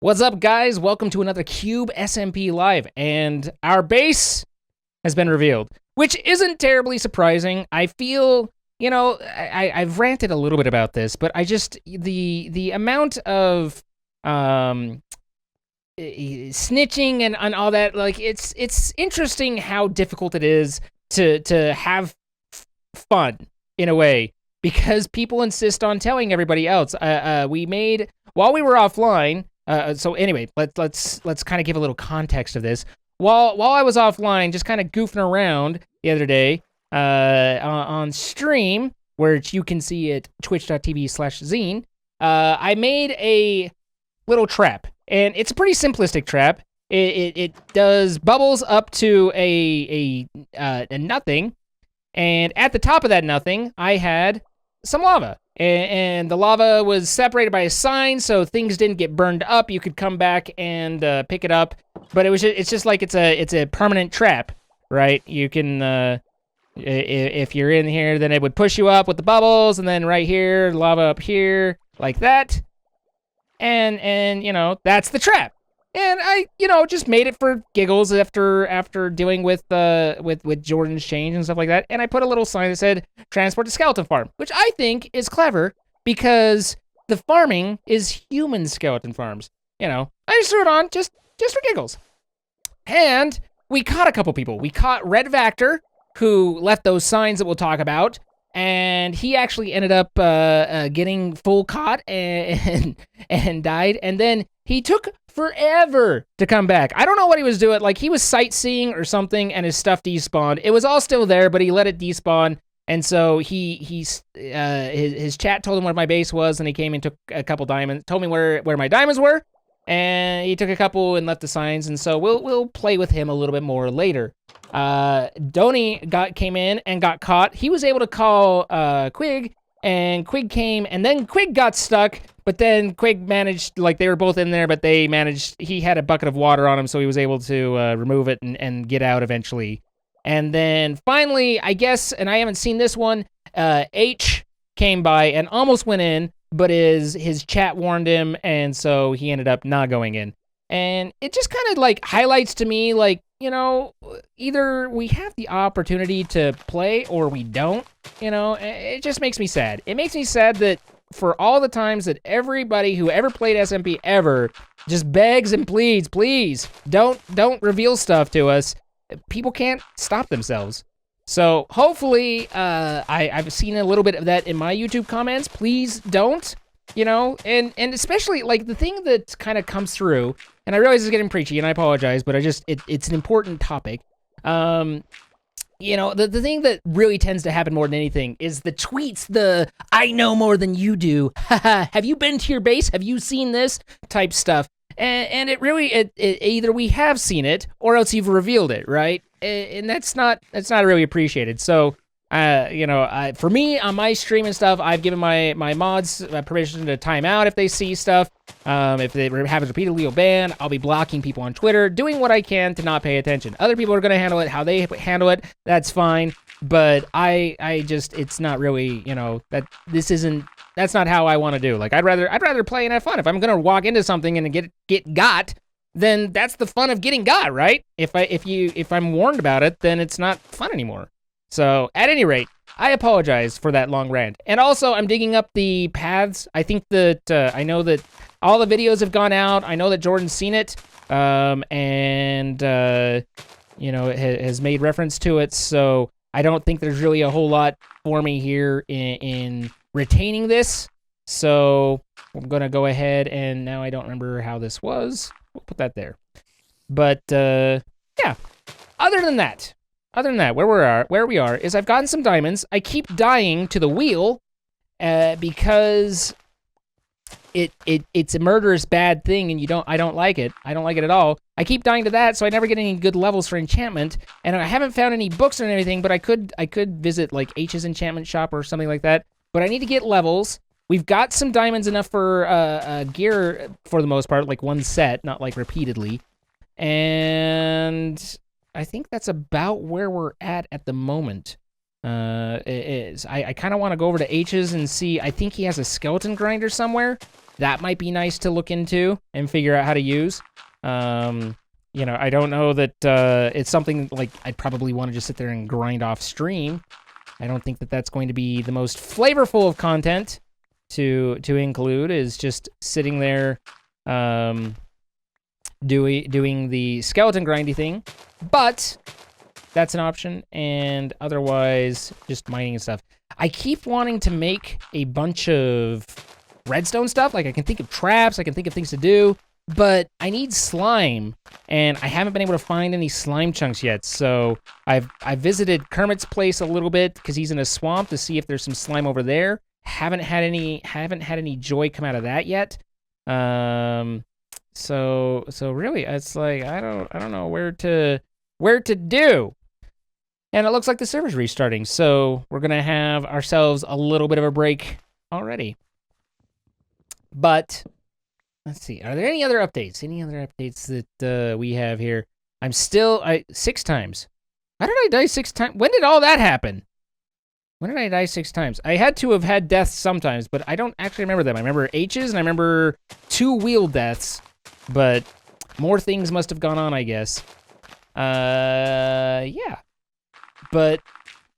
What's up, guys? Welcome to another Cube SMP Live, and our base has been revealed, which isn't terribly surprising. I feel, I've ranted a little bit about this, but the amount of snitching and all that, like, it's interesting how difficult it is to have fun in a way, because people insist on telling everybody else. We made, while we were offline. So anyway, let's kind of give a little context of this. While I was offline, just kind of goofing around the other day on stream, which you can see at twitch.tv/zine, I made a little trap, and it's a pretty simplistic trap. It does bubbles up to a nothing, and at the top of that nothing, I had some lava. And the lava was separated by a sign, so things didn't get burned up. You could come back and pick it up, but it's just like it's a permanent trap, right? You can if you're in here, then it would push you up with the bubbles, and then right here, lava up here, like that, and that's the trap. And I just made it for giggles after dealing with Jordan's change and stuff like that. And I put a little sign that said "Transport to Skeleton Farm," which I think is clever because the farming is human skeleton farms. I just threw it on just for giggles. And we caught a couple people. We caught Red Vactor, who left those signs that we'll talk about, and he actually ended up getting full caught and died. And then he took forever to come back. I don't know what he was doing. Like, he was sightseeing or something, and his stuff despawned. It was all still there, but he let it despawn. And so his chat told him where my base was, and he came and took a couple diamonds. Told me where my diamonds were, and he took a couple and left the signs. And so we'll play with him a little bit more later. Donnie came in and got caught. He was able to call Quig, and Quig came, and then Quig got stuck. But then Quig managed, like, they were both in there, but he had a bucket of water on him, so he was able to remove it and get out eventually. And then finally, I guess, and I haven't seen this one, H came by and almost went in, but his chat warned him, and so he ended up not going in. And it just kind of, like, highlights to me, like, either we have the opportunity to play or we don't. It just makes me sad. It makes me sad that for all the times that everybody who ever played SMP ever just begs and pleads, please don't reveal stuff to us, people can't stop themselves. So hopefully, I've seen a little bit of that in my YouTube comments. Please don't, and especially, like, the thing that kind of comes through, and I realize it's getting preachy, and I apologize, but it's an important topic. The thing that really tends to happen more than anything is the tweets, the "I know more than you do," "Have you been to your base? Have you seen this?" type stuff. And it really, either we have seen it or else you've revealed it, right? And that's not really appreciated. So, for me, on my stream and stuff, I've given my mods permission to time out if they see stuff. If they have it repeatedly banned, I'll be blocking people on Twitter, doing what I can to not pay attention. Other people are going to handle it how they handle it. That's fine. But it's not really, that's not how I want to do. Like, I'd rather play and have fun. If I'm going to walk into something and get got, then that's the fun of getting got, right? If I'm warned about it, then it's not fun anymore. So, at any rate, I apologize for that long rant. And also, I'm digging up the paths. I think that, I know that all the videos have gone out. I know that Jordan's seen it, and has made reference to it. So, I don't think there's really a whole lot for me here in retaining this. So, I'm going to go ahead, and now I don't remember how this was. We'll put that there. But, yeah, other than that, where we are is I've gotten some diamonds. I keep dying to the wheel because it's a murderous bad thing, and I don't like it. I don't like it at all. I keep dying to that, so I never get any good levels for enchantment, and I haven't found any books or anything. But I could visit, like, H's enchantment shop or something like that. But I need to get levels. We've got some diamonds enough for gear for the most part, like one set, not like repeatedly, and I think that's about where we're at the moment. I kind of want to go over to H's and see. I think he has a skeleton grinder somewhere. that might be nice to look into and figure out how to use. You know, I don't know that it's something like I'd probably want to just sit there and grind off stream. I don't think that that's going to be the most flavorful of content to include, is just sitting there doing the skeleton grindy thing. But that's an option, and otherwise just mining and stuff. I keep wanting to make a bunch of redstone stuff. Like, I can think of traps, I can think of things to do, but I need slime, and I haven't been able to find any slime chunks yet. So I visited Kermit's place a little bit because he's in a swamp, to see if there's some slime over there. Haven't had any joy come out of that yet. So really, it's like I don't know where to do. And it looks like the server's restarting, so we're gonna have ourselves a little bit of a break already. But let's see, are there any other updates? Any other updates that we have here? I'm still 6 times. How did I die 6 times? When did all that happen? When did I die 6 times? I had to have had deaths sometimes, but I don't actually remember them. I remember H's and I remember 2 wheel deaths, but more things must have gone on, I guess. Yeah. But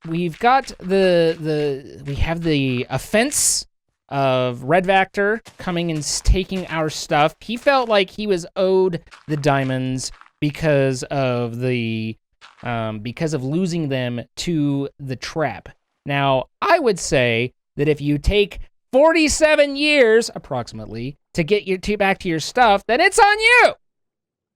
we've got we have the offense of Red Vector coming and taking our stuff. He felt like he was owed the diamonds because of losing them to the trap. Now, I would say that if you take 47 years approximately to get back to your stuff, then it's on you.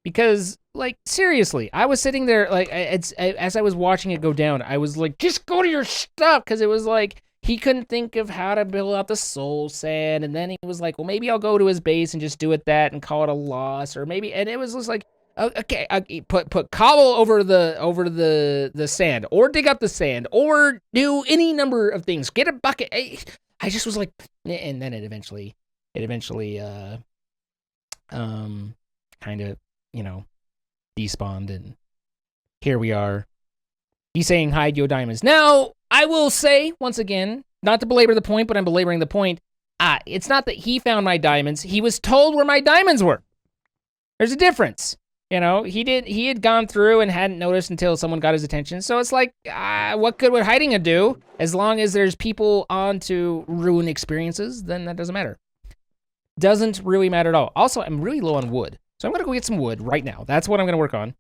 Because, like, seriously, I was sitting there, like, as I was watching it go down, I was like, just go to your stuff, because it was like, he couldn't think of how to build out the soul sand, and then he was like, well, maybe I'll go to his base and just do it that and call it a loss, or maybe, and it was just like, okay, put cobble over the sand, or dig up the sand, or do any number of things, get a bucket. I just was like, and then it eventually, kind of, you know, despawned, and here we are. He's saying hide your diamonds. Now, I will say, once again, not to belabor the point, but I'm belaboring the point, it's not that he found my diamonds, he was told where my diamonds were. There's a difference. You know, he had gone through and hadn't noticed until someone got his attention, so it's like, what good would hiding do? As long as there's people on to ruin experiences, then that doesn't matter. Doesn't really matter at all. Also, I'm really low on wood. So I'm going to go get some wood right now. That's what I'm going to work on.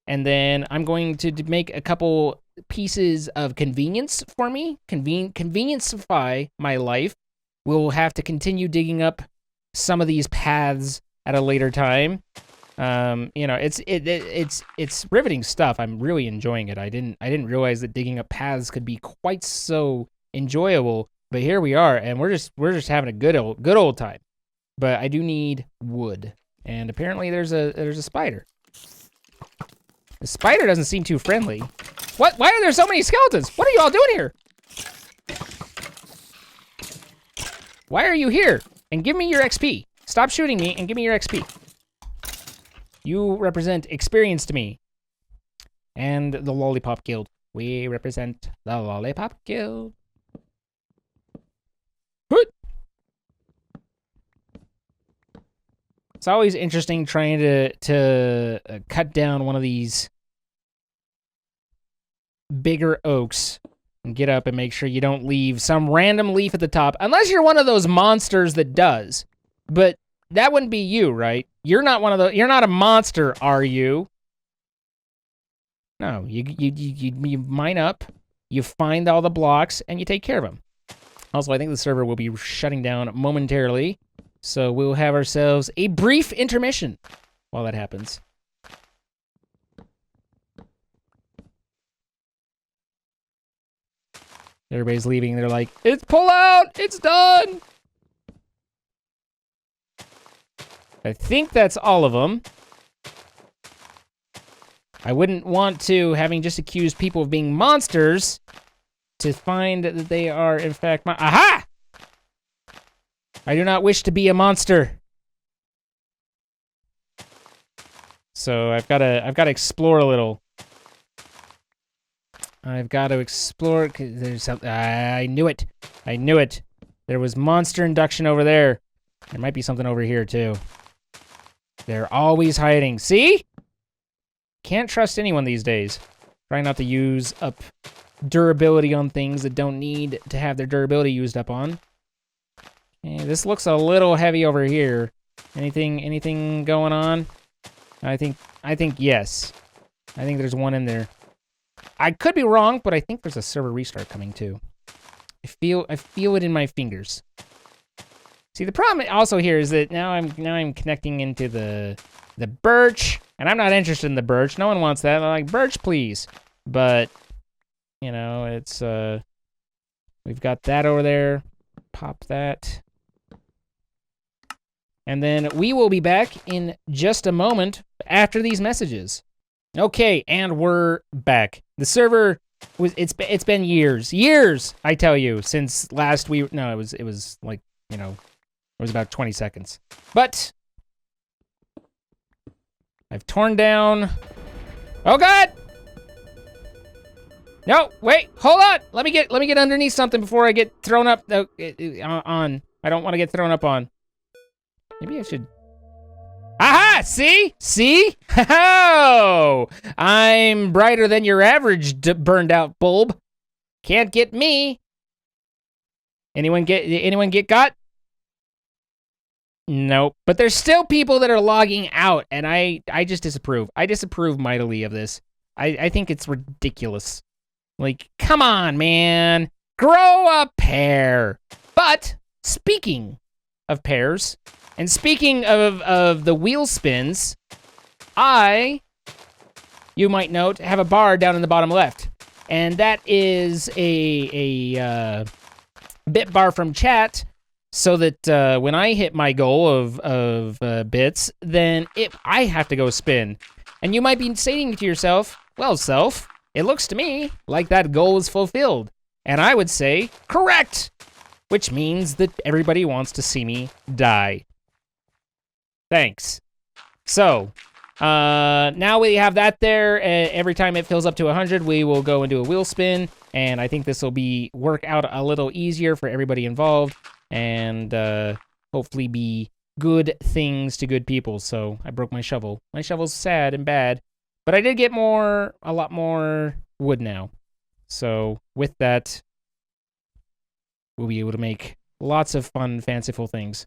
And then I'm going to make a couple pieces of convenience for me. Convenienceify my life. We'll have to continue digging up some of these paths at a later time. You know, it's riveting stuff. I'm really enjoying it. I didn't realize that digging up paths could be quite so enjoyable. But here we are, and we're just having a good old time. But I do need wood. And apparently there's a spider. The spider doesn't seem too friendly. What? Why are there so many skeletons? What are you all doing here? Why are you here? And give me your XP. Stop shooting me and give me your XP. You represent experience to me. And the Lollipop Guild. We represent the Lollipop Guild. It's always interesting trying to cut down one of these bigger oaks and get up and make sure you don't leave some random leaf at the top, unless you're one of those monsters that does. But that wouldn't be you, right? You're not one of the. You're not a monster, are you? No, you mine up, you find all the blocks, and you take care of them. Also, I think the server will be shutting down momentarily. So we'll have ourselves a brief intermission while that happens. Everybody's leaving. They're like, it's pull out! It's done! I think that's all of them. I wouldn't want to, having just accused people of being monsters, to find that they are, in fact, aha! I do not wish to be a monster. So I've got to explore a little. I've got to explore. There's something. I knew it. I knew it. There was monster induction over there. There might be something over here, too. They're always hiding. See? Can't trust anyone these days. Try not to use up durability on things that don't need to have their durability used up on. Okay, this looks a little heavy over here. Anything going on? I think yes. I think there's one in there. I could be wrong, but I think there's a server restart coming too. I feel it in my fingers. See, the problem also here is that now I'm connecting into the birch, and I'm not interested in the birch. No one wants that. I'm like, birch, please. But you know, it's we've got that over there. Pop that. And then we will be back in just a moment after these messages. Okay, and we're back. The server it's been years, I tell you, since last it was like, you know, it was about 20 seconds. But I've torn down. Oh God! No, wait, hold on. Let me get underneath something before I get thrown up on. I don't want to get thrown up on. Maybe I should. Aha! See? See? Oh! I'm brighter than your average burned out bulb. Can't get me. Anyone get got? Nope. But there's still people that are logging out, and I just disapprove. I disapprove mightily of this. I think it's ridiculous. Like, come on, man. Grow a pair. But speaking of pairs, and speaking of the wheel spins, you might note, have a bar down in the bottom left. And that is a bit bar from chat, so that when I hit my goal of bits, then I have to go spin. And you might be saying to yourself, well, self, it looks to me like that goal is fulfilled. And I would say, correct! Which means that everybody wants to see me die. Thanks. So, now we have that there. Every time it fills up to 100, we will go and do a wheel spin. And I think this will work out a little easier for everybody involved. And hopefully be good things to good people. So, I broke my shovel. My shovel's sad and bad. But I did get a lot more wood now. So, with that, we'll be able to make lots of fun, fanciful things.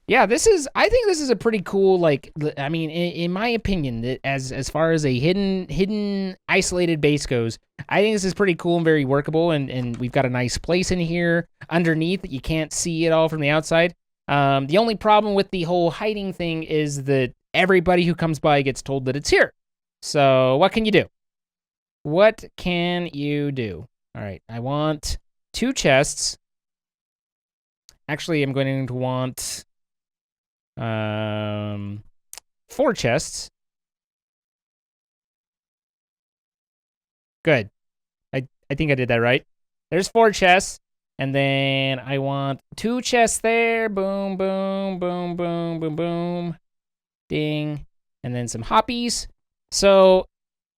Yeah, I think this is a pretty cool, like, I mean, in my opinion, that as far as a hidden, isolated base goes, I think this is pretty cool and very workable, and we've got a nice place in here underneath that you can't see it all from the outside. The only problem with the whole hiding thing is that everybody who comes by gets told that it's here. So, what can you do? What can you do? All right, I want 2 chests. Actually, I'm going to want 4 chests. Good. I think I did that right. There's 4 chests. And then I want 2 chests there. Boom, boom, boom, boom, boom, boom. Ding. And then some hoppies. So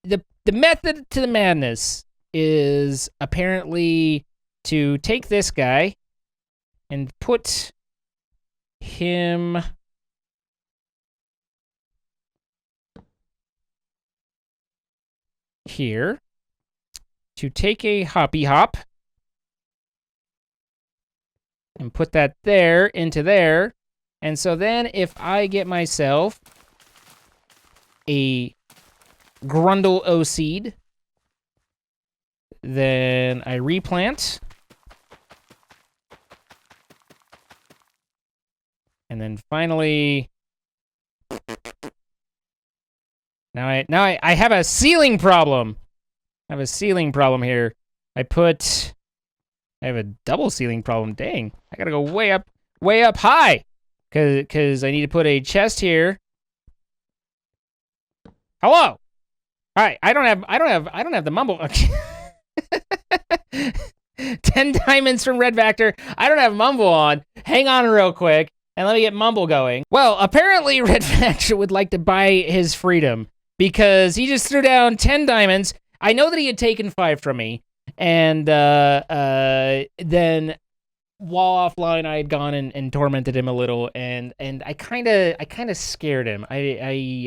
the method to the madness is apparently to take this guy and put him here, to take a hoppy hop and put that there into there. And so then if I get myself a grundle o seed, then I replant. And then finally, now I have a ceiling problem. I have a ceiling problem here. I have a double ceiling problem. Dang, I gotta go way up high, cause I need to put a chest here. Hello. All right, I don't have the mumble. 10 diamonds from Red Vector. I don't have mumble on. Hang on real quick. And let me get mumble going. Well, apparently Red Vector would like to buy his freedom because he just threw down 10 diamonds. I know that he had taken 5 from me. And then while offline, I had gone and tormented him a little, and I kind of scared him. We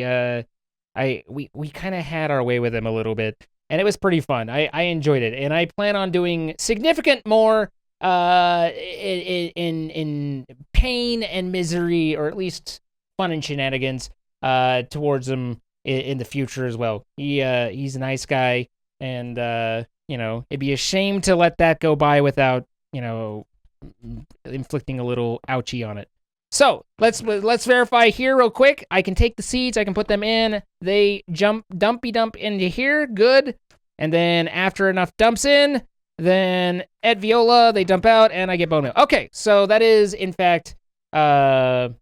kind of had our way with him a little bit, and it was pretty fun. I enjoyed it, and I plan on doing significant more in pain and misery, or at least fun and shenanigans towards him in the future as well. He's a nice guy, and it'd be a shame to let that go by without inflicting a little ouchie on it. So let's verify here real quick. I can take the seeds, I can put them in. They dump into here, good. And then after enough dumps in, then at Viola they dump out, and I get bone meal. Okay, so that is in fact the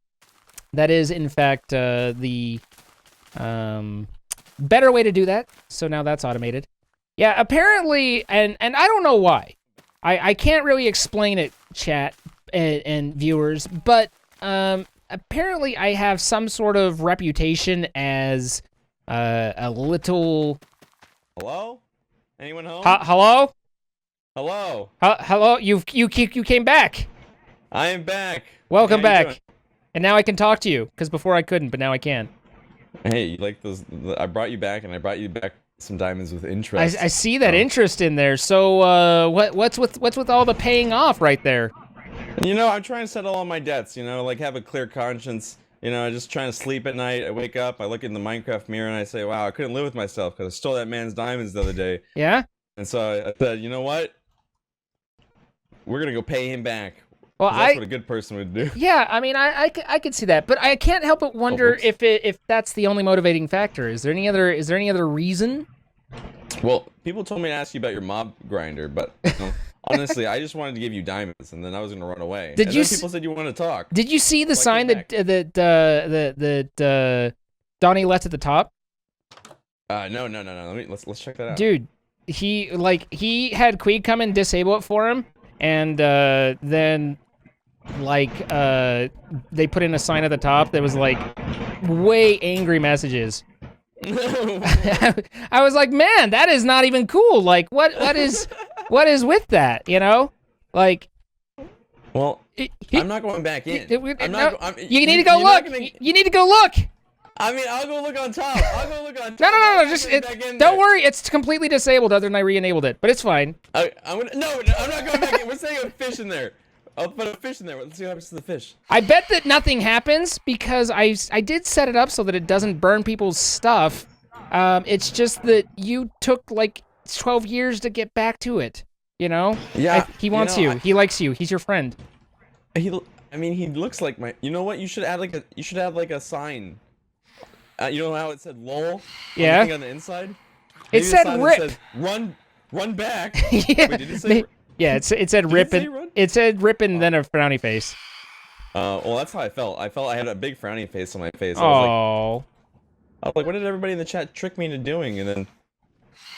better way to do that. So now that's automated. Yeah, apparently, and I don't know why. I can't really explain it, chat and viewers, but apparently I have some sort of reputation as a little... Hello? Anyone home? Hello? Hello? Hello? You came back. I am back. Welcome back. And now I can talk to you, because before I couldn't, but now I can. Hey, you like those? I brought you back, and I brought you back some diamonds with interest. I see that interest in there. So what's with all the paying off right there? I'm trying to settle all my debts. Like have a clear conscience. I'm just trying to sleep at night. I wake up, I look in the Minecraft mirror, and I say, "Wow, I couldn't live with myself because I stole that man's diamonds the other day." Yeah. And so I said, "You know what? We're gonna go pay him back." Well, that's what a good person would do. Yeah, I mean, I could see that, but I can't help but wonder if that's the only motivating factor. Is there any other reason? Well, people told me to ask you about your mob grinder, but honestly, I just wanted to give you diamonds, and then I was gonna run away. Then people said you want to talk. Did you see the sign that Donnie left at the top? No. Let's check that out. Dude, he had Queeg come and disable it for him, and then they put in a sign at the top that was like way angry messages. I was like, man, that is not even cool. Like, what is with that? Like. Well, I'm not going back in. You need to go look. You need to go look. I mean, I'll go look on top. No. Just don't worry. It's completely disabled. Other than I re-enabled it, but it's fine. No, I'm not going back in. We're saying a fish in there. I'll put a fish in there. Let's see what happens to the fish. I bet that nothing happens because I did set it up so that it doesn't burn people's stuff. It's just that you took like 12 years to get back to it. Yeah. He wants you. He likes you. He's your friend. He looks like my. You know what? You should add like a sign. You know how it said "lol"? Yeah. On the inside. It said "rip." Says, run back. Yeah. Wait, did it say? Yeah, it said "rip" and it said "rip" and then a frowny face. Well, that's how I felt. I felt I had a big frowny face on my face. Oh. I was like, what did everybody in the chat trick me into doing? And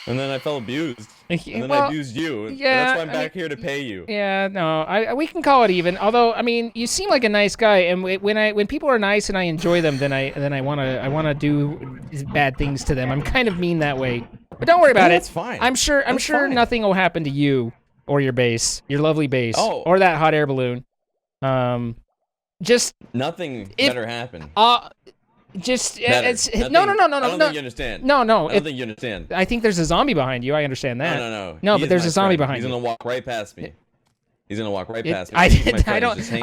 then I felt abused. And then I abused you. Yeah. And that's why I'm back here to pay you. Yeah, no, we can call it even. Although, I mean, you seem like a nice guy, and when people are nice and I enjoy them, then I wanna do bad things to them. I'm kind of mean that way. But don't worry about it. That's fine. I'm sure nothing will happen to you or your base, your lovely base, or that hot air balloon. Just nothing better happen. Just no. I don't think you understand. No. I don't think you understand. I think there's a zombie behind you. I understand that. No. No, but there's a zombie behind you. He's gonna walk right past me. He's gonna walk right past me.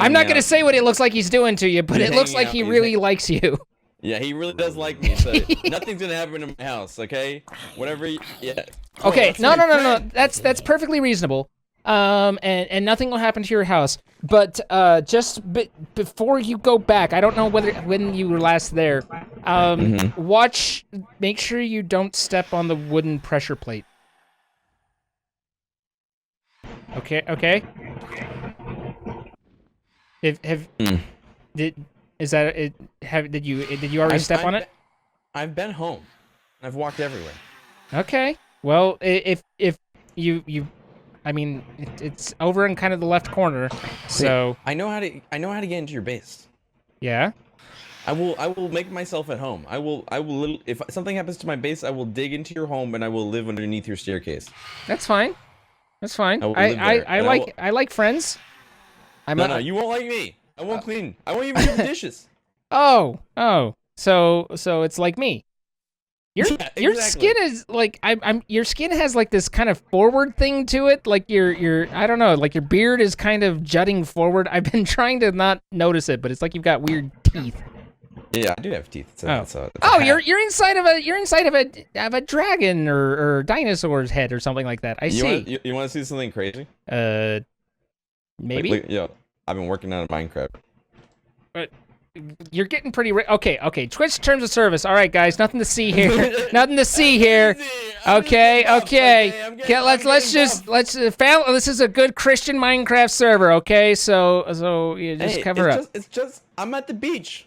I'm not gonna say what it looks like he's doing to you, but it looks like he really likes you. Yeah, he really does like me. So nothing's gonna happen in my house, okay? Whatever. Yeah. Okay. No. That's perfectly reasonable. And nothing will happen to your house. But just before you go back, I don't know when you were last there. Make sure you don't step on the wooden pressure plate. Okay. Did you already step on it? I've been home. I've walked everywhere. Okay. Well, if you I mean, it's over in kind of the left corner, so I know how to get into your base. Yeah. I will make myself at home. I will if something happens to my base, I will dig into your home and I will live underneath your staircase. That's fine. I like friends. No, you won't like me. I won't clean. I won't even do the dishes. Oh. So it's like me. Your Exactly. skin is like your skin has like this kind of forward thing to it. Like your I don't know, like your beard is kind of jutting forward. I've been trying to not notice it, but it's like you've got weird teeth. Yeah, I do have teeth. You're inside of a dragon or dinosaur's head or something like that. I see. You want to see something crazy? Maybe. Yo, I've been working on Minecraft. But you're getting pretty okay. Twitch terms of service. All right, guys, nothing to see here. Nothing to see here. Okay. Let's this is a good Christian Minecraft server. Okay, so you just cover up. It's just I'm at the beach.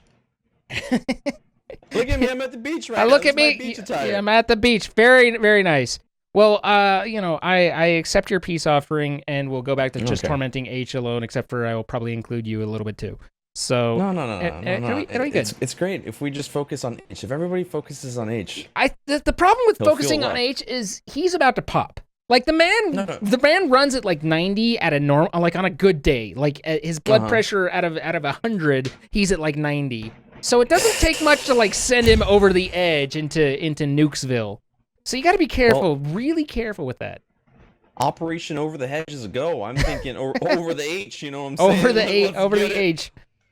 Look at me, I'm at the beach right now. Look at me. I'm at the beach. Very, very nice. Well, I accept your peace offering, and we'll go back to just tormenting H alone. Except for I will probably include you a little bit too. So no. Are we good? It's great if we just focus on H. If everybody focuses on H, the problem with focusing on H is he's about to pop. Like the man runs at like 90 at a normal, like on a good day. Like his blood pressure out of 100, he's at like 90. So it doesn't take much to like send him over the edge into Nukesville. So you got to be careful, really careful with that. Operation Over the Hedge is a go. I'm thinking over the H. You know what I'm saying? Over the H.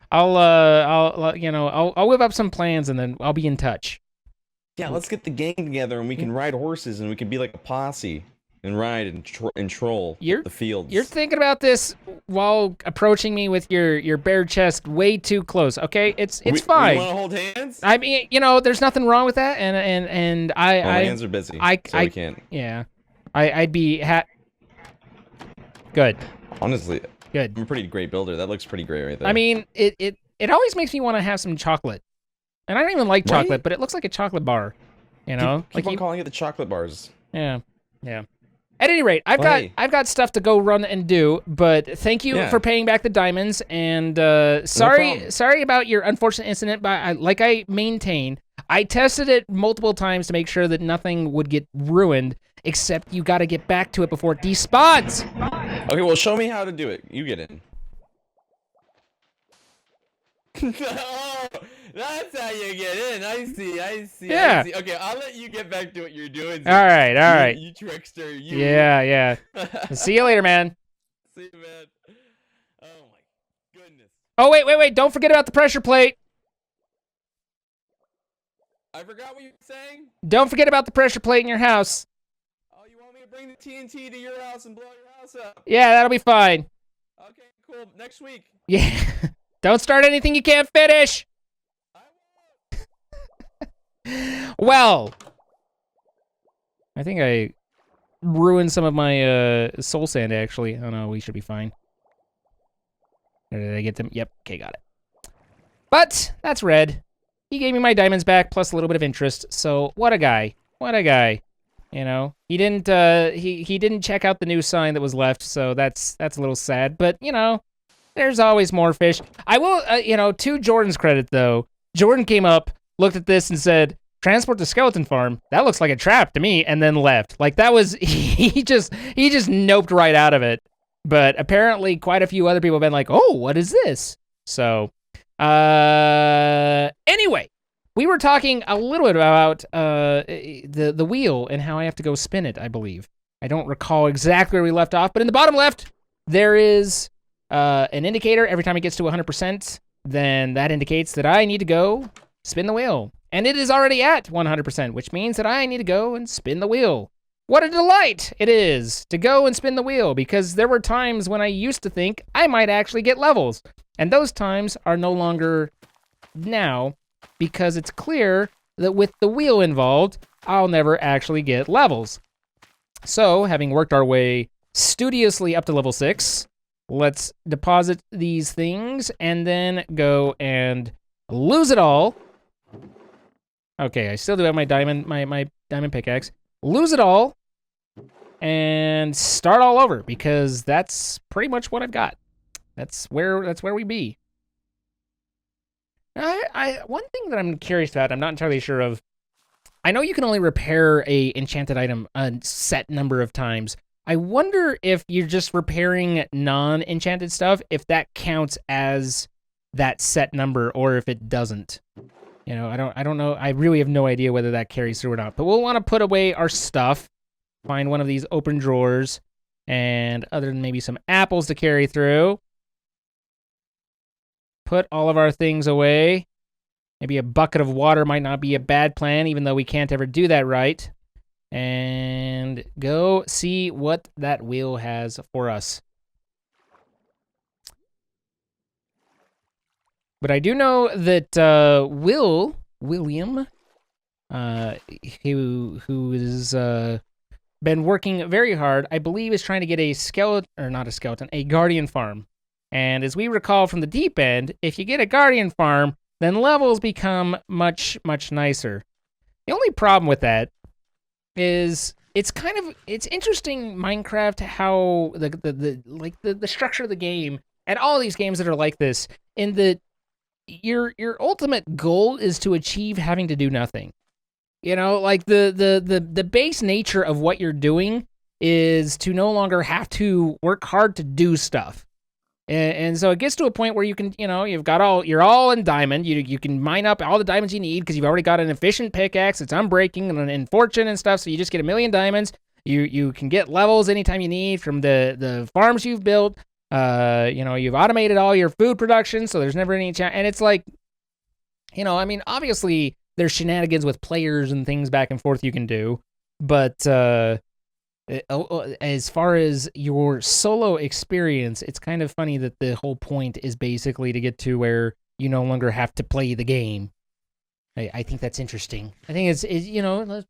I'll whip up some plans and then I'll be in touch. Yeah, let's get the gang together and we can ride horses and we can be like a posse and ride and troll the fields. You're thinking about this while approaching me with your bare chest way too close. Okay, it's fine. You want to hold hands? I mean, there's nothing wrong with that, and my hands are busy. I can't. Yeah, I'd be good. Honestly, good. I'm a pretty great builder. That looks pretty great right there. I mean, it always makes me want to have some chocolate, and I don't even like chocolate, but it looks like a chocolate bar. Keep on calling it the chocolate bars. Yeah. At any rate, I've got stuff to go run and do, but thank you for paying back the diamonds, and sorry about your unfortunate incident, but like I maintain, I tested it multiple times to make sure that nothing would get ruined, except you gotta get back to it before it despawns! Okay, well show me how to do it. You get in. Oh, that's how you get in. I see. Yeah. Okay, I'll let you get back to what you're doing. All right. You trickster. You. Yeah. See you later, man. See you, man. Oh my goodness. Oh, wait. Don't forget about the pressure plate. I forgot what you were saying. Don't forget about the pressure plate in your house. Oh, you want me to bring the TNT to your house and blow your house up? Yeah, that'll be fine. Okay, cool. Next week. Yeah. Don't start anything you can't finish. I won't. Well, I think I ruined some of my soul sand, actually. Oh, no, we should be fine. Did I get them? Yep. Okay, got it. But that's red. He gave me my diamonds back, plus a little bit of interest. So what a guy. He didn't he didn't check out the new sign that was left, so that's a little sad. But there's always more fish. I will, to Jordan's credit, though, Jordan came up, looked at this, and said, "Transport to Skeleton Farm? That looks like a trap to me," and then left. Like, that was, he just noped right out of it. But apparently, quite a few other people have been like, "Oh, what is this?" So, anyway, we were talking a little bit about the wheel and how I have to go spin it, I believe. I don't recall exactly where we left off, but in the bottom left, there is an indicator. Every time it gets to 100%, then that indicates that I need to go spin the wheel. And it is already at 100%, which means that I need to go and spin the wheel. What a delight it is to go and spin the wheel, because there were times when I used to think I might actually get levels. And those times are no longer now, because it's clear that with the wheel involved, I'll never actually get levels. So, having worked our way studiously up to level 6, let's deposit these things and then go and lose it all. Okay, I still do have my diamond, my diamond pickaxe. Lose it all and start all over, because that's pretty much what I've got. That's where we be. One thing that I'm curious about, I'm not entirely sure of. I know you can only repair a enchanted item a set number of times. I wonder if you're just repairing non-enchanted stuff, if that counts as that set number, or if it doesn't. You know, I don't know. I really have no idea whether that carries through or not. But we'll want to put away our stuff, find one of these open drawers, and other than maybe some apples to carry through, put all of our things away. Maybe a bucket of water might not be a bad plan, even though we can't ever do that right. And go see what that wheel has for us. But I do know that William, who has been working very hard, I believe is trying to get a skeleton, or not a skeleton, a guardian farm. And as we recall from the deep end, if you get a guardian farm, then levels become much, much nicer. The only problem with that is it's interesting, Minecraft, how the structure of the game and all these games that are like this, in that your ultimate goal is to achieve having to do nothing. You know, like the base nature of what you're doing is to no longer have to work hard to do stuff. And so it gets to a point where you can, you know, you're all in diamond. You can mine up all the diamonds you need because you've already got an efficient pickaxe. It's unbreaking and fortune and stuff. So you just get 1,000,000 diamonds. You can get levels anytime you need from the farms you've built. You know, you've automated all your food production, so there's never any chance. And it's like, you know, I mean, obviously there's shenanigans with players and things back and forth you can do, but as far as your solo experience, it's kind of funny that the whole point is basically to get to where you no longer have to play the game. I think that's interesting. I think it's you know,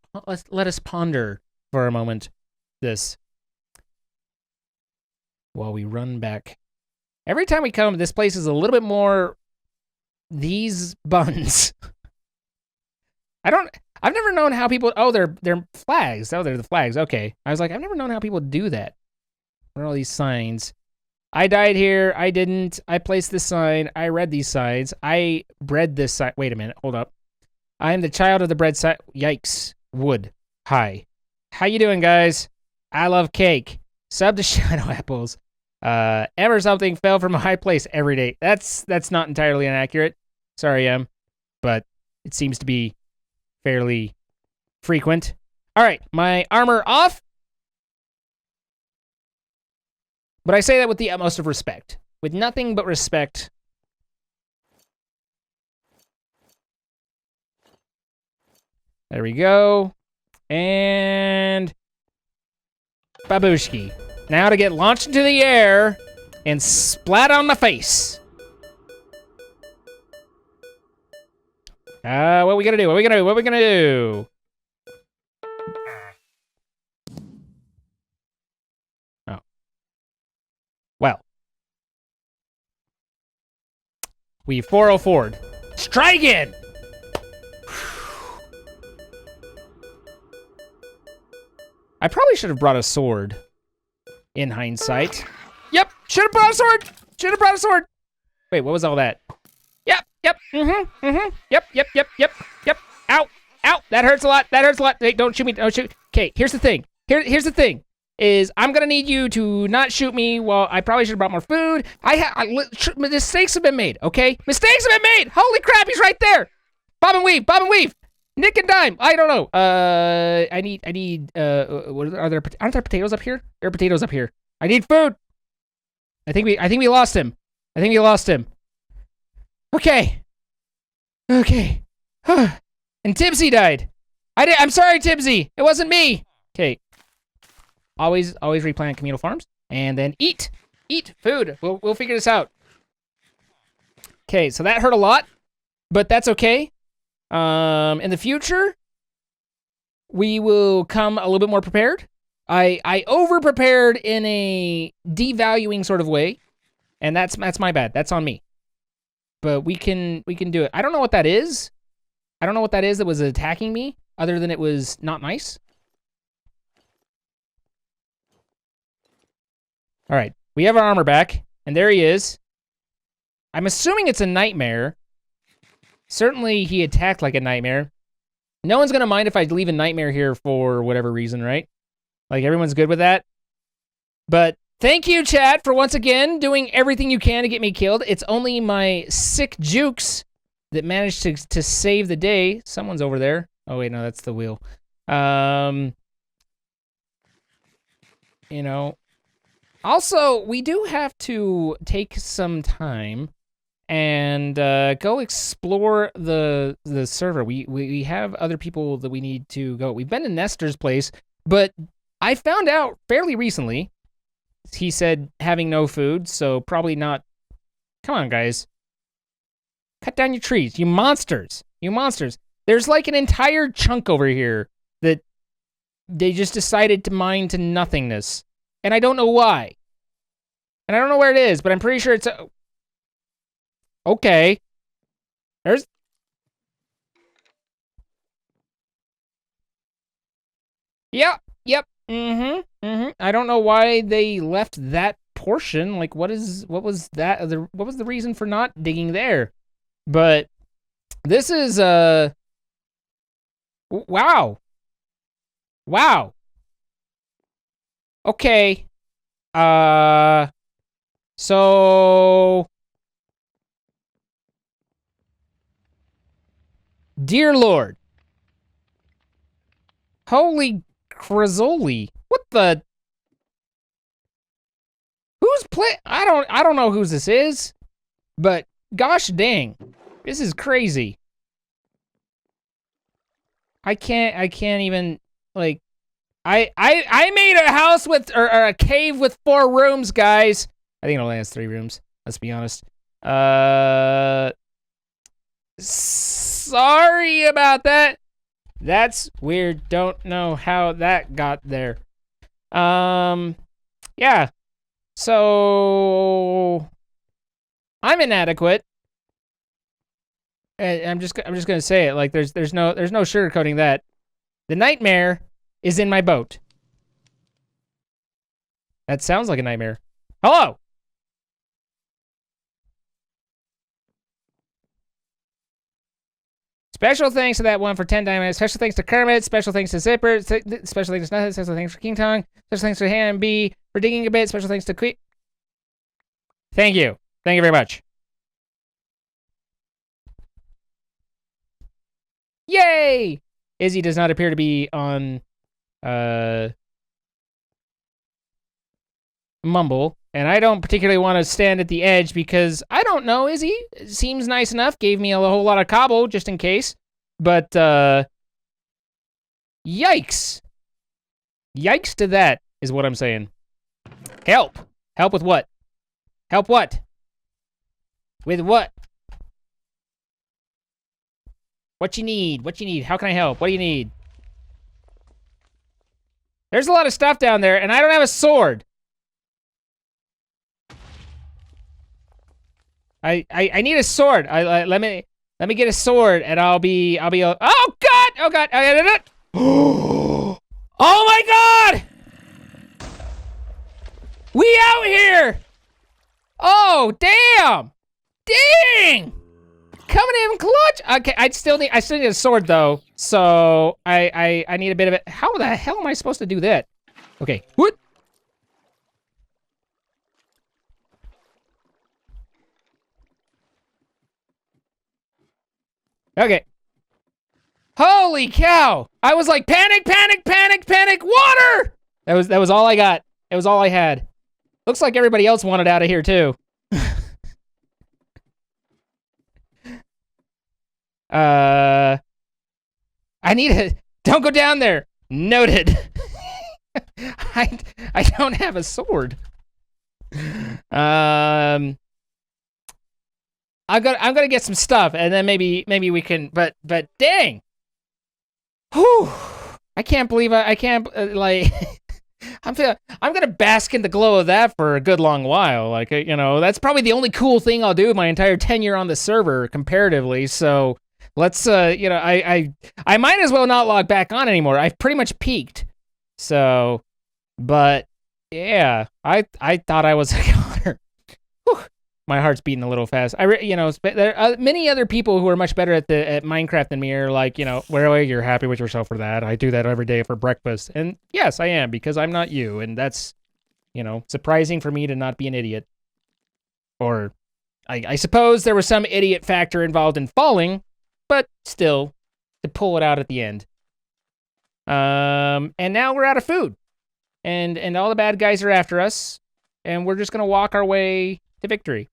let us ponder for a moment this while we run back. Every time we come, this place is a little bit more these buns. I've never known how people, oh, they're flags. Oh, they're the flags. Okay. I was like, I've never known how people do that. What are all these signs? I died here. I didn't. I placed this sign. I read these signs. I bred this sign. Wait a minute. Hold up. I am the child of the bread sign. Yikes. Wood. Hi. How you doing, guys? I love cake. Sub to Shadow Apples. Ever something fell from a high place every day. That's not entirely inaccurate. Sorry, but it seems to be fairly frequent. All right, my armor off. But I say that with the utmost of respect. With nothing but respect. There we go. And babushki. Now to get launched into the air and splat on my face. What are we gonna do? What are we gonna do? What are we gonna do? Oh. Well. We 404'd. Try again! I probably should have brought a sword. In hindsight. Yep, should have brought a sword! Should have brought a sword! Wait, what was all that? Yep, yep. Ow, ow, that hurts a lot, Hey, don't shoot me, don't shoot. Okay, here's the thing. Here's the thing. Is I'm gonna need you to not shoot me while I probably should have brought more food. Mistakes have been made, okay? Mistakes have been made! Holy crap, he's right there! Bob and weave. Nick and dime, I don't know. I need, aren't there potatoes up here? There are potatoes up here. I need food! I think we lost him. Okay. And Tibsy died. I'm sorry, Tibsy. It wasn't me. Okay. Always replant communal farms. And then eat food. We'll figure this out. Okay, so that hurt a lot, but that's okay. In the future, we will come a little bit more prepared. I over-prepared in a devaluing sort of way, and that's my bad. That's on me. But we can do it. I don't know what that is. That was attacking me, other than it was not nice. All right, we have our armor back, and there he is. I'm assuming it's a nightmare. Certainly, he attacked like a nightmare. No one's gonna mind if I leave a nightmare here for whatever reason, right? Like, everyone's good with that? But thank you, chat, for once again doing everything you can to get me killed. It's only my sick jukes that managed to save the day. Someone's over there. Oh, wait, no, that's the wheel. You know. Also, we do have to take some time and go explore the server. We have other people that we need to go. We've been to Nestor's place, but I found out fairly recently, he said having no food, so probably not. Come on, guys. Cut down your trees, you monsters. You monsters. There's like an entire chunk over here that they just decided to mine to nothingness. And I don't know why. And I don't know where it is, but I'm pretty sure it's... Okay. There's... Yep. I don't know why they left that portion. Like, what was that? What was the reason for not digging there? But this is, wow. Wow. Okay. So... Dear Lord. Holy Crazzoli. What the... Who's I don't know whose this is, but gosh dang. This is crazy. I can't even, like... I made a house with, or a cave with 4 rooms, guys. I think it only has 3 rooms, let's be honest. Sorry about that. That's weird. Don't know how that got there. Yeah. So I'm inadequate. I'm just gonna say it. Like there's no sugarcoating that. The nightmare is in my boat. That sounds like a nightmare. Hello. Special thanks to that one for 10 diamonds. Special thanks to Kermit. Special thanks to Zipper. Special thanks to Nothing. Special thanks for King Tong. Special thanks to Han B for digging a bit. Special thanks to Que. Thank you. Thank you very much. Yay! Izzy does not appear to be on Mumble, and I don't particularly want to stand at the edge because I don't know. Izzy seems nice enough. Gave me a whole lot of cobble just in case, but yikes! Yikes to that is what I'm saying. Help! Help with what? Help what? With what? What you need? What you need? How can I help? What do you need? There's a lot of stuff down there, and I don't have a sword. I need a sword. Let me get a sword, and I'll be. Oh God! Oh God! Oh my God! We out here! Oh damn! Dang! Coming in clutch. Okay, I still need a sword though. So I need a bit of it. How the hell am I supposed to do that? Okay. What? Okay. Holy cow! I was like panic, panic, panic, panic, water! That was all I got. It was all I had. Looks like everybody else wanted out of here too. I need a... Don't go down there! Noted. I don't have a sword. I'm gonna get some stuff, and then maybe we can... But dang! Whew! I can't believe I can't, like... I'm gonna bask in the glow of that for a good long while. Like, you know, that's probably the only cool thing I'll do my entire tenure on the server, comparatively, so... Let's, you know, I might as well not log back on anymore. I've pretty much peaked. So, but, yeah, I thought I was a goner. Whew, my heart's beating a little fast. You know, there are many other people who are much better at Minecraft than me are like, you know, well, you're happy with yourself for that. I do that every day for breakfast. And yes, I am, because I'm not you, and that's You know, surprising for me to not be an idiot. Or, I suppose there was some idiot factor involved in falling, but still, to pull it out at the end. And now we're out of food. And all the bad guys are after us, and we're just gonna walk our way to victory.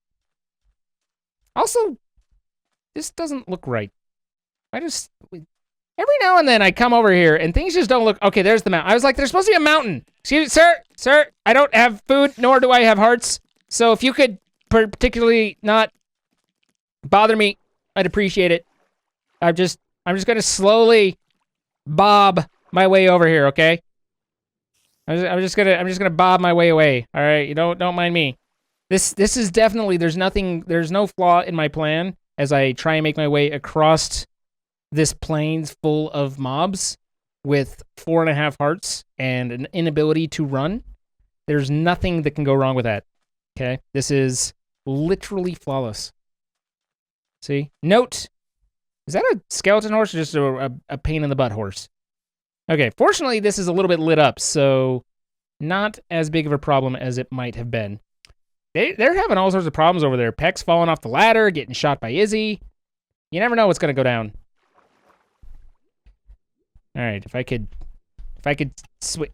Also, this doesn't look right. Every now and then I come over here and things just don't look... Okay, there's the mountain. I was like, there's supposed to be a mountain. Excuse me, sir, I don't have food, nor do I have hearts. So if you could particularly not bother me, I'd appreciate it. I'm just gonna slowly bob my way over here, okay? I'm just gonna bob my way away. All right, you don't mind me. This is definitely... There's no flaw in my plan as I try and make my way across this plains full of mobs with 4.5 hearts and an inability to run. There's nothing that can go wrong with that. Okay, this is literally flawless. See? Note, is that a skeleton horse or just a pain in the butt horse? Okay, fortunately this is a little bit lit up, so not as big of a problem as it might have been. They're having all sorts of problems over there. Peck's falling off the ladder, getting shot by Izzy. You never know what's gonna go down. All right, if I could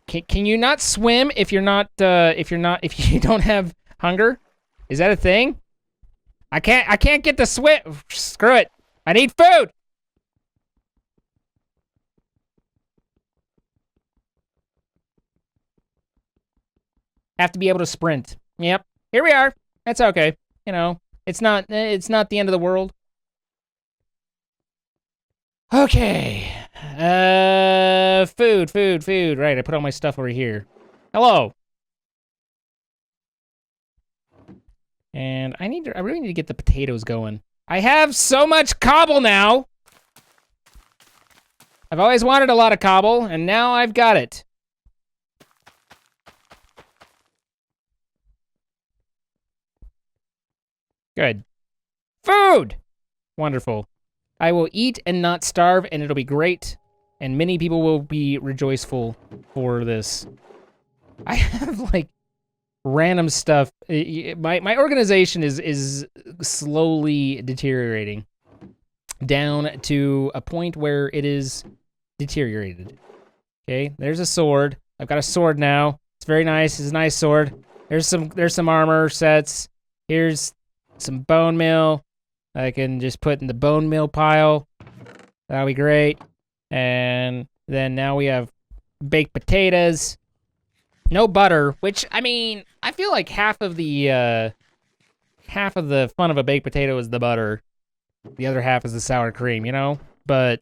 can you not swim if you don't have hunger? Is that a thing? I can't get the swim. Screw it. I need food. Have to be able to sprint. Yep. Here we are. That's okay. You know, it's not the end of the world. Okay. Food. Right, I put all my stuff over here. Hello. And I really need to get the potatoes going. I have so much cobble now. I've always wanted a lot of cobble, and now I've got it. Good. Food! Wonderful. I will eat and not starve, and it'll be great. And many people will be rejoiceful for this. I have, like, random stuff. My organization is slowly deteriorating down to a point where it is deteriorated. Okay, there's a sword. I've got a sword now. It's very nice. It's a nice sword. There's some armor sets. Here's some bone meal. I can just put in the bone meal pile. That'll be great. And then now we have baked potatoes. No butter, which, I mean, I feel like half of the fun of a baked potato is the butter. The other half is the sour cream, you know? But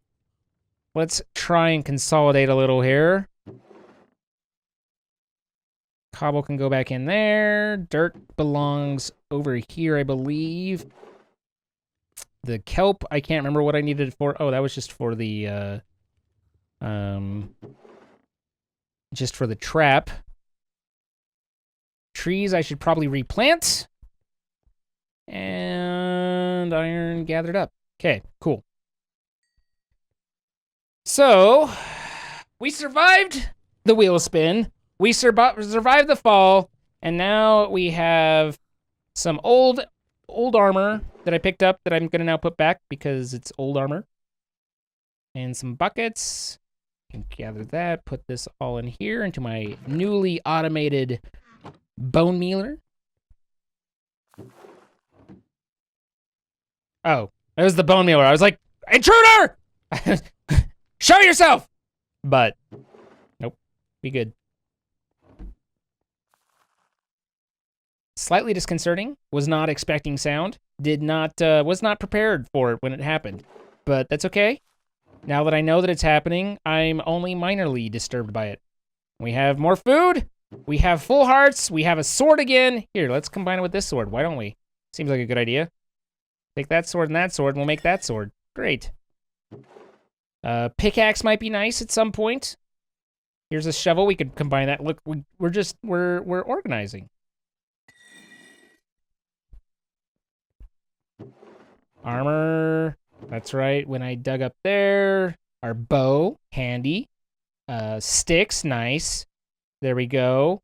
let's try and consolidate a little here. Cobble can go back in there. Dirt belongs over here, I believe. The kelp, I can't remember what I needed it for. Oh, that was just for the, just for the trap. Trees I should probably replant. And iron gathered up. Okay, cool. So, we survived the wheel spin. We survived the fall. And now we have some old armor that I picked up that I'm going to now put back because it's old armor. And some buckets. I can gather that, put this all in here into my newly automated bone mealer. Oh, it was the bone mealer. I was like, intruder! Show yourself! But, nope, be good. Slightly disconcerting. Was not expecting sound. Was not prepared for it when it happened. But that's okay. Now that I know that it's happening, I'm only minorly disturbed by it. We have more food. We have full hearts. We have a sword again. Here, let's combine it with this sword. Why don't we? Seems like a good idea. Take that sword and we'll make that sword. Great. Pickaxe might be nice at some point. Here's a shovel. We could combine that. Look, we're organizing. Armor. That's right. When I dug up there, our bow, handy. Sticks, nice. There we go.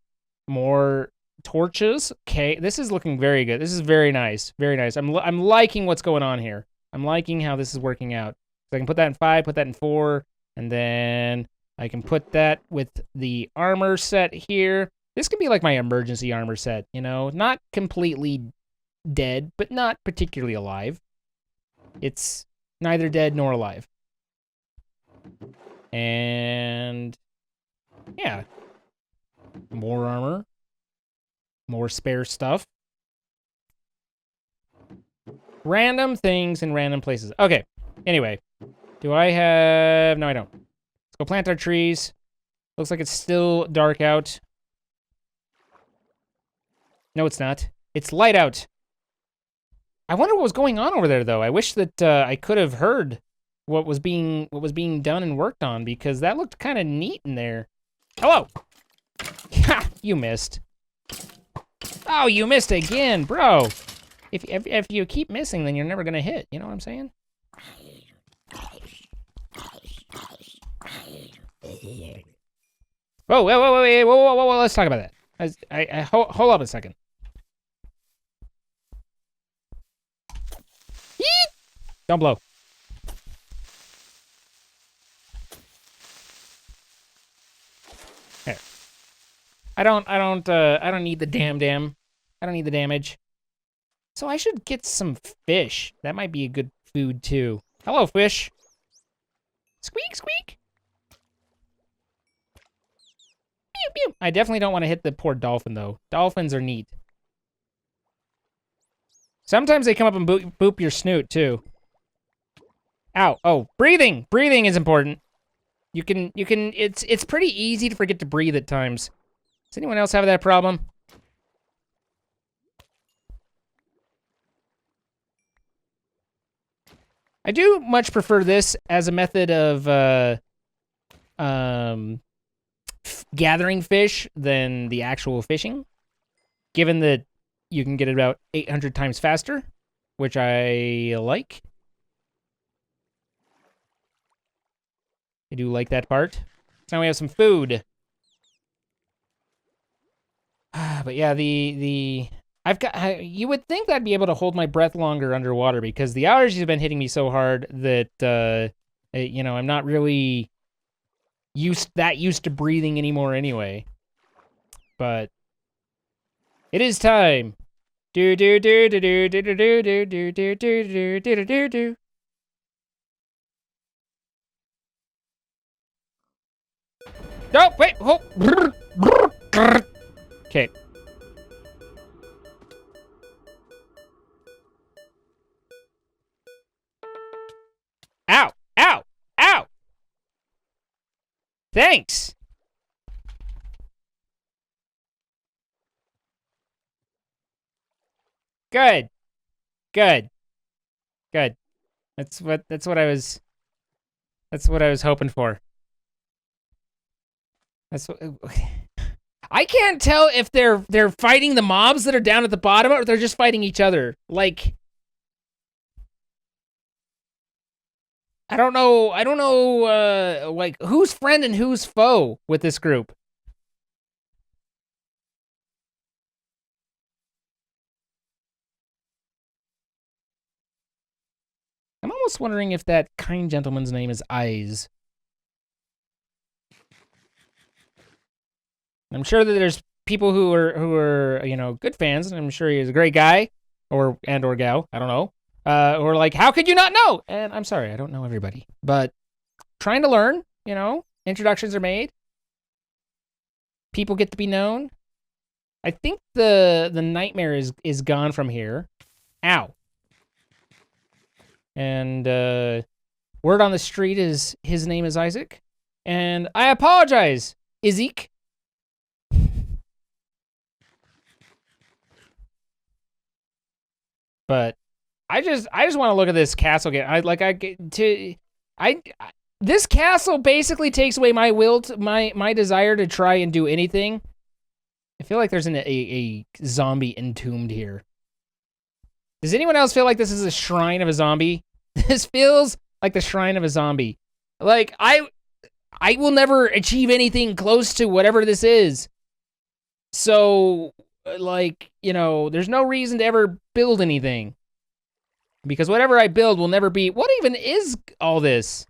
More torches. Okay, this is looking very good. This is very nice. Very nice. I'm liking what's going on here. I'm liking how this is working out. So I can put that in 5, put that in 4, and then I can put that with the armor set here. This could be like my emergency armor set, you know? Not completely dead, but not particularly alive. It's neither dead nor alive. And yeah. More armor. More spare stuff. Random things in random places. Okay. Anyway. Do I have... No, I don't. Let's go plant our trees. Looks like it's still dark out. No, it's not. It's light out. I wonder what was going on over there, though. I wish that I could have heard what was being done and worked on, because that looked kind of neat in there. Hello. Ha! You missed. Oh, you missed again, bro. If you keep missing, then you're never gonna hit. You know what I'm saying? Whoa, whoa, let's talk about that. Hold up a second. Yeet! Don't blow. There. I don't need the dam. I don't need the damage. So I should get some fish. That might be a good food too. Hello, fish. Squeak, squeak. Pew, pew. I definitely don't want to hit the poor dolphin, though. Dolphins are neat. Sometimes they come up and boop your snoot, too. Ow. Oh, breathing. Breathing is important. It's pretty easy to forget to breathe at times. Does anyone else have that problem? I do much prefer this as a method of gathering fish than the actual fishing, given that you can get it about 800 times faster, which I like. I do like that part. So now we have some food. But yeah, you would think I'd be able to hold my breath longer underwater, because the allergies have been hitting me so hard that, you know, I'm not really used to breathing anymore anyway. But it is time. Do do do do do do do do do do do do do do. No, wait, hold. Okay. Ow! Ow! Ow! Thanks! Good. Good. Good. That's what I was hoping for. That's what I can't tell if they're fighting the mobs that are down at the bottom, or they're just fighting each other. Like, I don't know, like, who's friend and who's foe with this group. I'm almost wondering if that kind gentleman's name is Eyes. I'm sure that there's people who are, you know, good fans, and I'm sure he's a great guy, or gal, I don't know, who are like, how could you not know? And I'm sorry, I don't know everybody, but trying to learn, you know, introductions are made. People get to be known. I think the nightmare is gone from here. Ow. And word on the street is his name is Isaac. And I apologize, Izek. But I just want to look at this castle again. This castle basically takes away my will to, my desire to try and do anything. I feel like there's a zombie entombed here. Does anyone else feel like this is a shrine of a zombie? This feels like the shrine of a zombie. Like, I will never achieve anything close to whatever this is. So, like, you know, there's no reason to ever build anything. Because whatever I build will never be... What even is all this?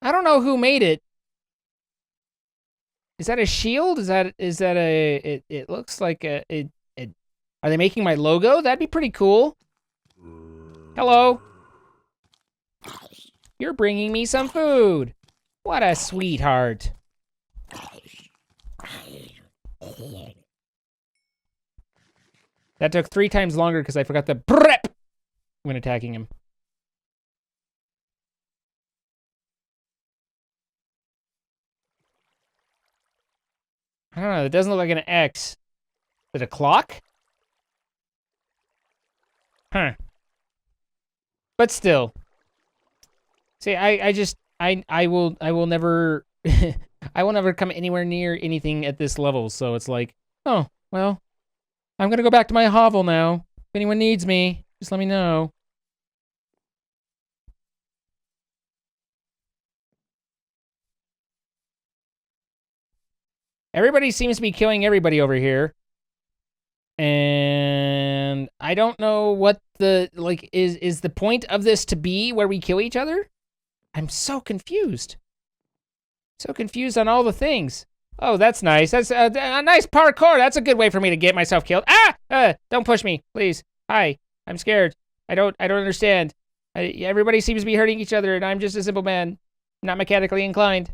I don't know who made it. Is that a shield? Is that a... It looks like a... Are they making my logo? That'd be pretty cool. Hello. You're bringing me some food. What a sweetheart. That took 3 times longer because I forgot the prep when attacking him. I don't know, it doesn't look like an X. Is it a clock? Huh. But still. See, I will never, I will never come anywhere near anything at this level, so it's like, oh, well, I'm gonna go back to my hovel now. If anyone needs me, just let me know. Everybody seems to be killing everybody over here. And I don't know what the, like, is the point of this to be where we kill each other? I'm so confused. So confused on all the things. Oh, that's nice. That's a nice parkour. That's a good way for me to get myself killed. Ah! Don't push me, please. Hi, I'm scared. I don't understand. Everybody seems to be hurting each other, and I'm just a simple man, not mechanically inclined.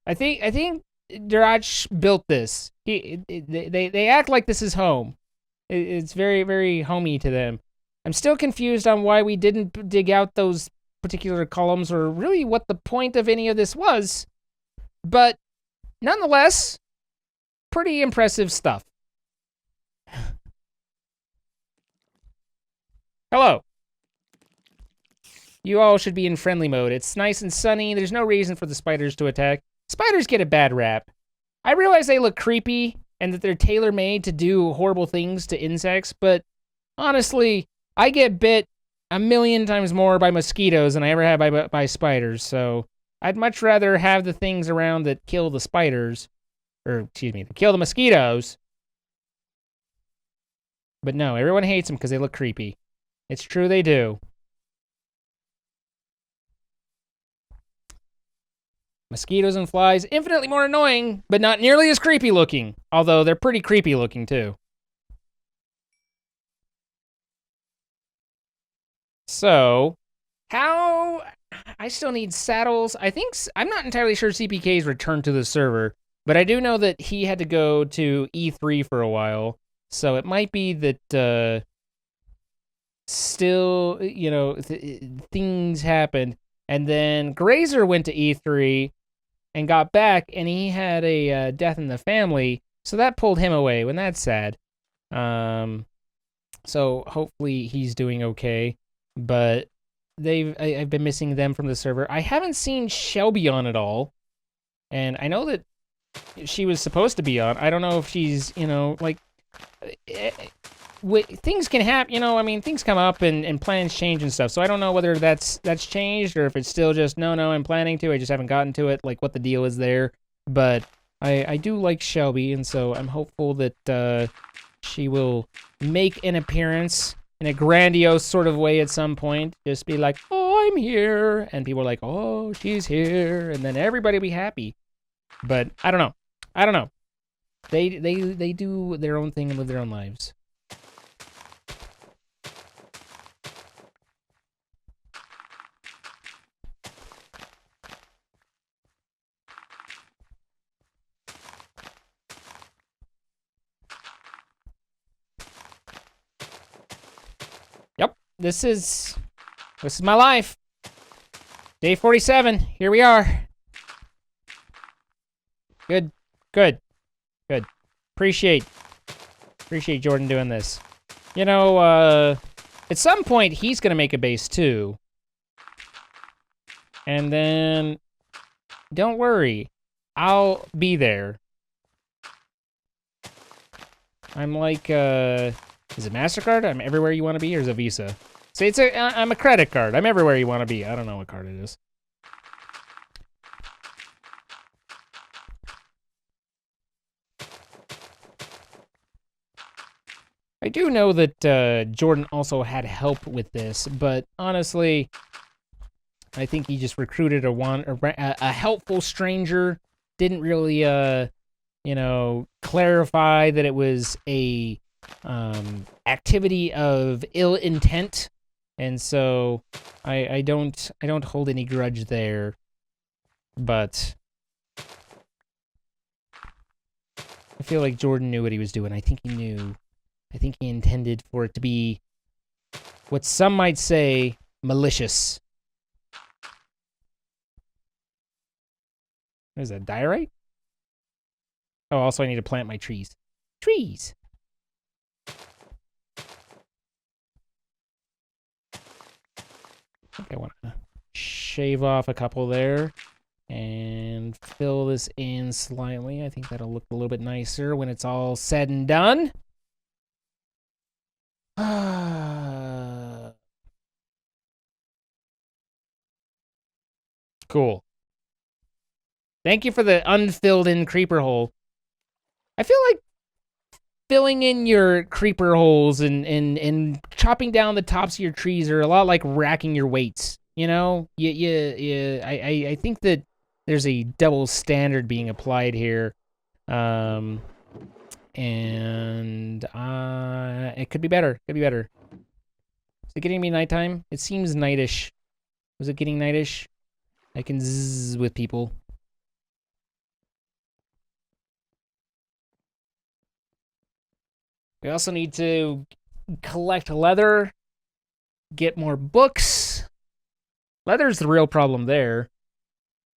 I think Durach built this. They act like this is home. It's very, very homey to them. I'm still confused on why we didn't dig out those particular columns or really what the point of any of this was. But nonetheless, pretty impressive stuff. Hello. You all should be in friendly mode. It's nice and sunny. There's no reason for the spiders to attack. Spiders get a bad rap. I realize they look creepy and that they're tailor-made to do horrible things to insects, but honestly, I get bit 1,000,000 times more by mosquitoes than I ever have by spiders, so I'd much rather have the things around that kill the spiders, or excuse me, that kill the mosquitoes. But no, everyone hates them because they look creepy. It's true they do. Mosquitoes and flies, infinitely more annoying, but not nearly as creepy looking. Although they're pretty creepy looking too. So, how... I still need saddles. I'm not entirely sure CPK's returned to the server, but I do know that he had to go to E3 for a while. So it might be that, still, you know, things happened. And then Grazer went to E3 and got back, and he had a death in the family, so that pulled him away, and that's sad. So hopefully he's doing okay, but I've been missing them from the server. I haven't seen Shelby on at all, and I know that she was supposed to be on. I don't know if she's, you know, like... things can happen, you know, I mean, things come up and plans change and stuff, so I don't know whether that's changed or if it's still just, no, I'm planning to, I just haven't gotten to it, like what the deal is there, but I do like Shelby, and so I'm hopeful that she will make an appearance in a grandiose sort of way at some point, just be like, oh, I'm here, and people are like, oh, she's here, and then everybody will be happy, but I don't know. They do their own thing and live their own lives. Yep, this is my life. Day 47. Here we are. Good. Appreciate Jordan doing this. You know, at some point he's gonna make a base too. And then don't worry, I'll be there. I'm like Is it MasterCard? I'm everywhere you want to be, or is it Visa? See, I'm a credit card. I'm everywhere you want to be. I don't know what card it is. I do know that Jordan also had help with this, but honestly, I think he just recruited a helpful stranger. Didn't really, you know, clarify that it was a activity of ill intent, and so I don't hold any grudge there. But I feel like Jordan knew what he was doing. I think he knew. I think he intended for it to be what some might say malicious. What is that, diorite? Oh, also I need to plant my trees. Trees! I think I want to shave off a couple there and fill this in slightly. I think that'll look a little bit nicer when it's all said and done. Cool. Thank you for the unfilled in creeper hole. I feel like filling in your creeper holes and chopping down the tops of your trees are a lot like racking your weights. You know, I think that there's a double standard being applied here, and it could be better. Could be better. Is it getting me nighttime? It seems nightish. Was it getting nightish? I can zzz with people. We also need to collect leather, get more books. Leather's the real problem there.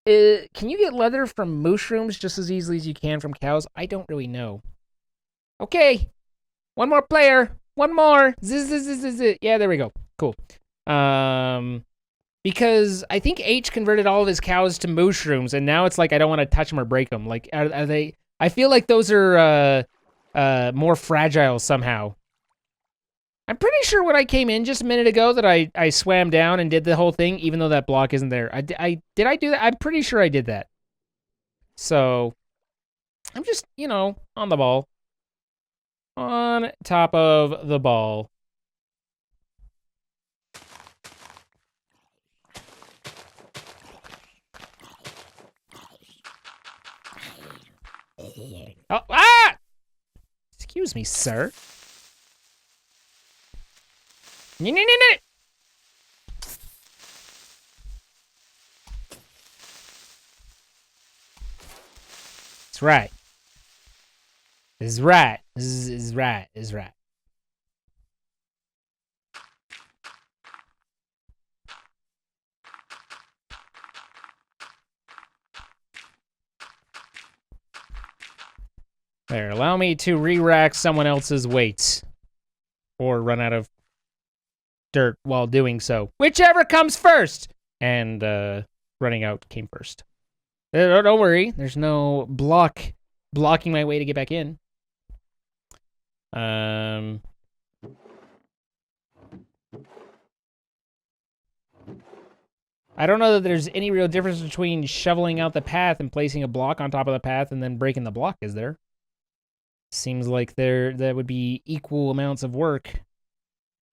Can you get leather from mushrooms just as easily as you can from cows? I don't really know. Okay, one more player. One more. Zzz. Yeah, there we go. Cool. Because I think H converted all of his cows to mushrooms, and now it's like I don't want to touch them or break them. Like, are they? I feel like those are more fragile somehow. I'm pretty sure when I came in just a minute ago that I swam down and did the whole thing, even though that block isn't there. Did I do that? I'm pretty sure I did that. So I'm just, you know, on the ball. On top of the ball. Oh, ah! Excuse me, sir. That's right. This is right. This is right. This is right. There, allow me to re-rack someone else's weights. Or run out of dirt while doing so. Whichever comes first! And running out came first. Don't worry, there's no blocking my way to get back in. I don't know that there's any real difference between shoveling out the path and placing a block on top of the path and then breaking the block, is there? Seems like that would be equal amounts of work.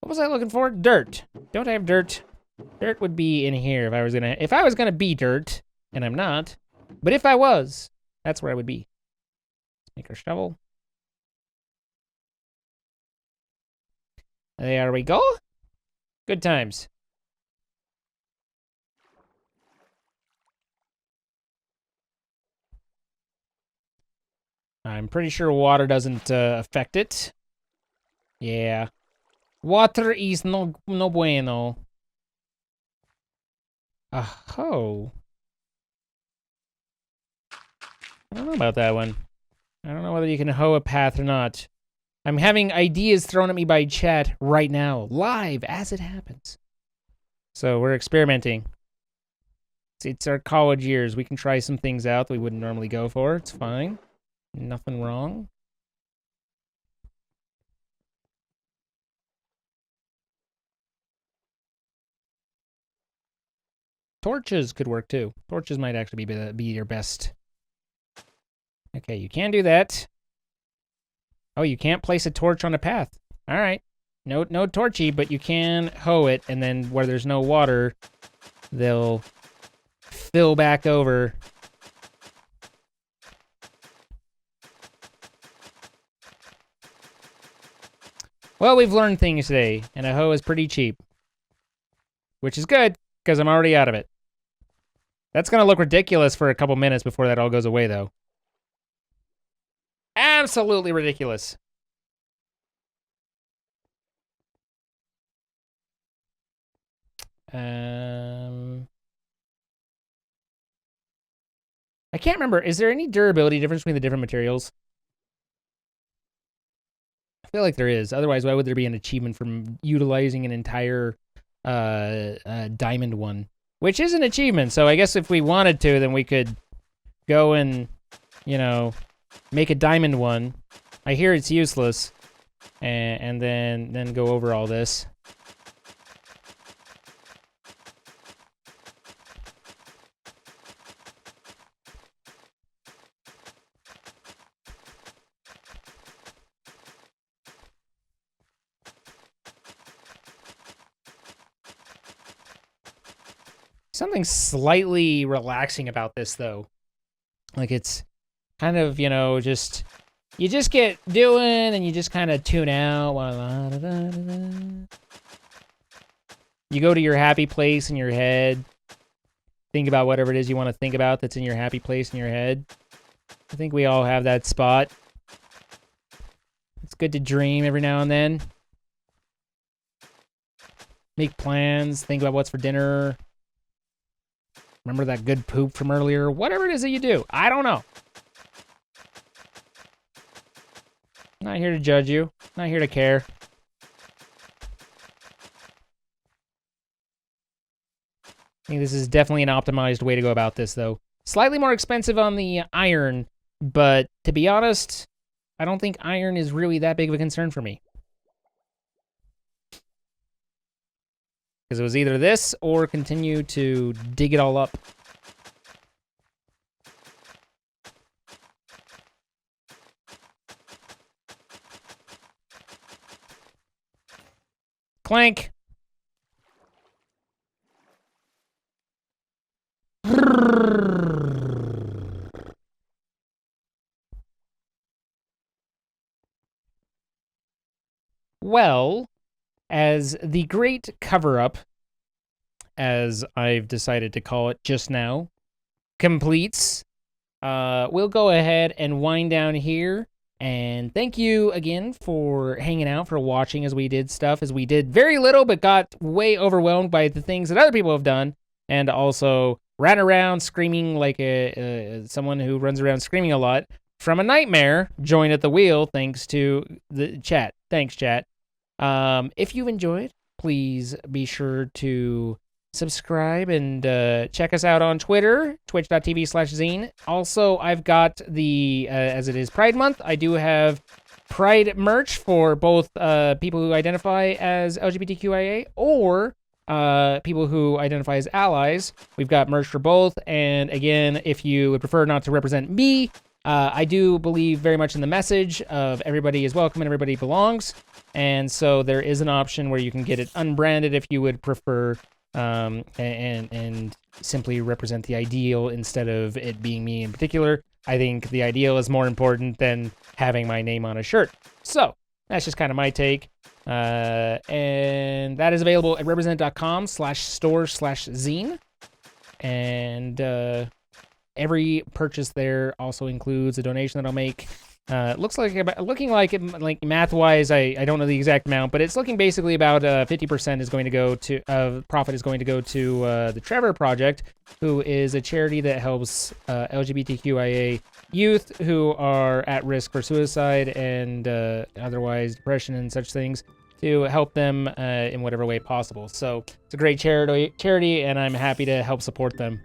What was I looking for? Dirt. Don't I have dirt? Dirt would be in here if I was gonna be dirt, and I'm not. But if I was, that's where I would be. Let's make our shovel. There we go. Good times. I'm pretty sure water doesn't affect it. Yeah. Water is no bueno. Oh. I don't know about that one. I don't know whether you can hoe a path or not. I'm having ideas thrown at me by chat right now, live as it happens. So we're experimenting. It's our college years. We can try some things out that we wouldn't normally go for. It's fine. Nothing wrong. Torches could work too. Torches might actually be your best. Okay, you can do that. Oh, you can't place a torch on a path. All right. No torchy, but you can hoe it, and then where there's no water, they'll fill back over. Well, we've learned things today, and a hoe is pretty cheap. Which is good, because I'm already out of it. That's going to look ridiculous for a couple minutes before that all goes away, though. Absolutely ridiculous. I can't remember. Is there any durability difference between the different materials? I feel like there is. Otherwise, why would there be an achievement from utilizing an entire diamond one? Which is an achievement, so I guess if we wanted to, then we could go and, you know, make a diamond one. I hear it's useless, and then go over all this. Something slightly relaxing about this, though. Like, it's kind of, you know, just... You just get doing, and you just kind of tune out. You go to your happy place in your head. Think about whatever it is you want to think about that's in your happy place in your head. I think we all have that spot. It's good to dream every now and then. Make plans. Think about what's for dinner. Remember that good poop from earlier? Whatever it is that you do. I don't know. Not here to judge you. Not here to care. I think this is definitely an optimized way to go about this, though. Slightly more expensive on the iron, but to be honest, I don't think iron is really that big of a concern for me. Because it was either this or continue to dig it all up. Clank. Well, as the great cover-up, as I've decided to call it just now, completes, we'll go ahead and wind down here. And thank you again for hanging out, for watching as we did stuff, as we did very little, but got way overwhelmed by the things that other people have done, and also ran around screaming like someone who runs around screaming a lot from a nightmare, joined at the wheel, thanks to the chat. Thanks, chat. If you enjoyed, please be sure to subscribe and check us out on Twitter, twitch.tv/zine. Also, I've got the, as it is Pride Month, I do have Pride merch for both people who identify as LGBTQIA or people who identify as allies. We've got merch for both, and again, if you would prefer not to represent me, I do believe very much in the message of everybody is welcome and everybody belongs, and so there is an option where you can get it unbranded if you would prefer, and simply represent the ideal instead of it being me in particular. I think the ideal is more important than having my name on a shirt. So that's just kind of my take. And that is available at represent.com/store/zine. And every purchase there also includes a donation that I'll make. Looking like math-wise, I don't know the exact amount, but it's looking basically about 50% is going to go to profit is going to go to the Trevor Project, who is a charity that helps LGBTQIA youth who are at risk for suicide and otherwise depression and such things, to help them in whatever way possible. So it's a great charity, and I'm happy to help support them.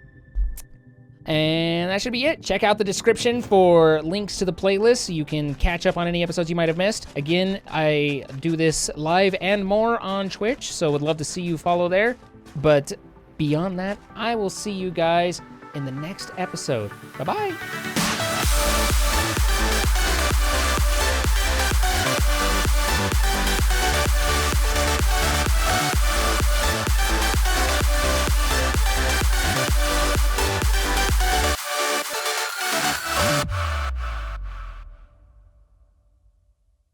And that should be it. Check out the description for links to the playlist so you can catch up on any episodes you might have missed. Again, I do this live and more on Twitch, so would love to see you follow there. But Beyond that, I will see you guys in the next episode. Bye-bye.